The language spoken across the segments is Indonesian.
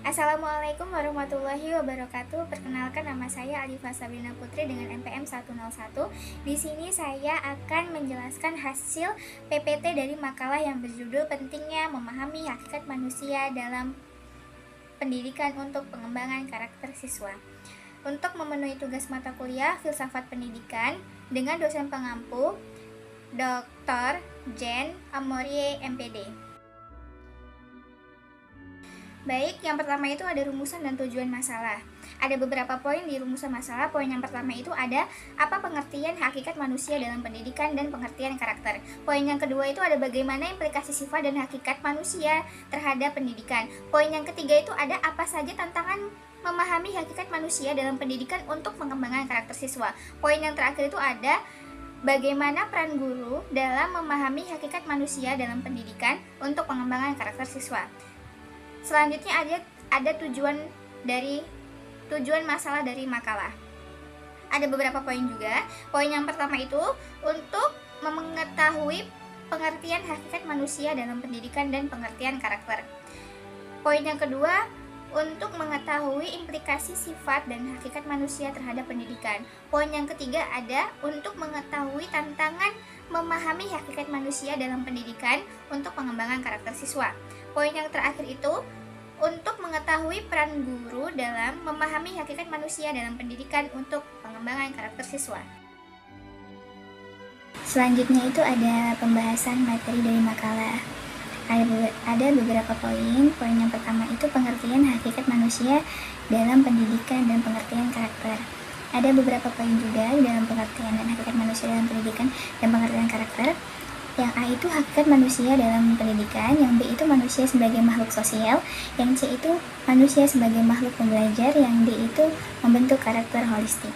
Assalamualaikum warahmatullahi wabarakatuh. Perkenalkan, nama saya Alifa Sabrina Putri dengan NPM 101. Di sini saya akan menjelaskan hasil PPT dari makalah yang berjudul Pentingnya Memahami Hakikat Manusia dalam Pendidikan untuk Pengembangan Karakter Siswa. Untuk memenuhi tugas mata kuliah Filsafat Pendidikan dengan dosen pengampu Dr. Jen Amorie MPD. Baik, yang pertama itu ada rumusan dan tujuan masalah. Ada beberapa poin di rumusan masalah. Poin yang pertama itu ada apa pengertian hakikat manusia dalam pendidikan dan pengertian karakter. Poin yang kedua itu ada bagaimana implikasi sifat dan hakikat manusia terhadap pendidikan. Poin yang ketiga itu ada apa saja tantangan memahami hakikat manusia dalam pendidikan untuk pengembangan karakter siswa. Poin yang terakhir itu ada bagaimana peran guru dalam memahami hakikat manusia dalam pendidikan untuk pengembangan karakter siswa. Selanjutnya ada tujuan masalah dari makalah. Ada beberapa poin juga. Poin yang pertama itu untuk mengetahui pengertian hakikat manusia dalam pendidikan dan pengertian karakter. Poin yang kedua untuk mengetahui implikasi sifat dan hakikat manusia terhadap pendidikan. Poin yang ketiga ada untuk mengetahui tantangan memahami hakikat manusia dalam pendidikan untuk pengembangan karakter siswa. Poin yang terakhir itu untuk mengetahui peran guru dalam memahami hakikat manusia dalam pendidikan untuk pengembangan karakter siswa. Selanjutnya itu ada pembahasan materi dari makalah. Ada beberapa poin. Poin yang pertama itu pengertian hakikat manusia dalam pendidikan dan pengertian karakter. Ada beberapa poin juga dalam pengertian dan hakikat manusia dalam pendidikan dan pengertian karakter. Yang A itu hakikat manusia dalam pendidikan, yang B itu manusia sebagai makhluk sosial, yang C itu manusia sebagai makhluk pembelajar, yang D itu membentuk karakter holistik.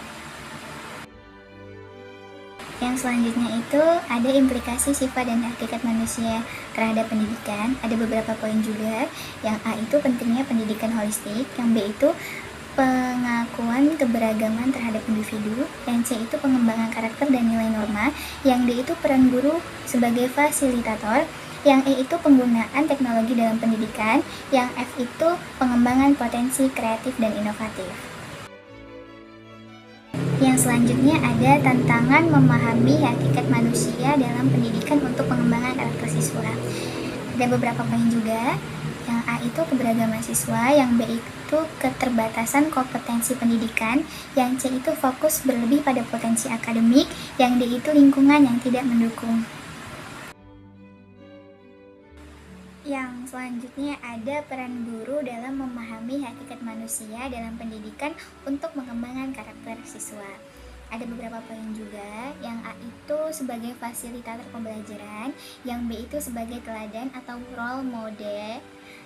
Yang selanjutnya itu ada implikasi sifat dan hakikat manusia terhadap pendidikan. Ada beberapa poin juga. Yang A itu pentingnya pendidikan holistik, yang B itu pengakuan keberagaman terhadap individu, yang C itu pengembangan karakter dan nilai norma, yang D itu peran guru sebagai fasilitator, yang E itu penggunaan teknologi dalam pendidikan, yang F itu pengembangan potensi kreatif dan inovatif. Yang selanjutnya ada tantangan memahami hakikat manusia dalam pendidikan untuk pengembangan karakter siswa. Ada beberapa poin juga. Yang A itu keberagaman siswa, yang B itu keterbatasan kompetensi pendidikan, yang C itu fokus berlebih pada potensi akademik, yang D itu lingkungan yang tidak mendukung. Yang selanjutnya ada peran guru dalam memahami hakikat manusia dalam pendidikan untuk mengembangkan karakter siswa. Ada beberapa poin juga. Yang A itu sebagai fasilitator pembelajaran, yang B itu sebagai teladan atau role model,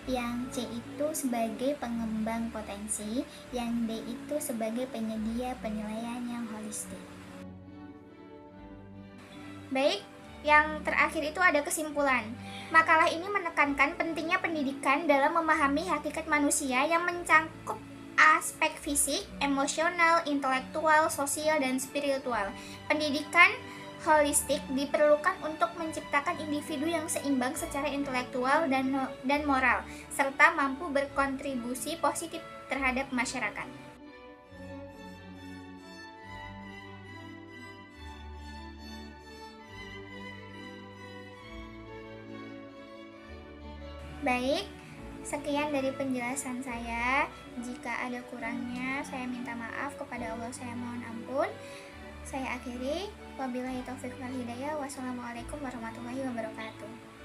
yang C itu sebagai pengembang potensi, yang D itu sebagai penyedia penilaian yang holistik. Baik, yang terakhir itu ada kesimpulan. Makalah ini menekankan pentingnya pendidikan dalam memahami hakikat manusia yang mencakup aspek fisik, emosional, intelektual, sosial, dan spiritual. Pendidikan holistik diperlukan untuk menciptakan individu yang seimbang secara intelektual dan moral, serta mampu berkontribusi positif terhadap masyarakat. Baik, sekian dari penjelasan saya. Jika ada kurangnya, saya minta maaf, kepada Allah saya mohon ampun. Saya akhiri, wabillahi taufiq wal hidayah. Wassalamualaikum warahmatullahi wabarakatuh.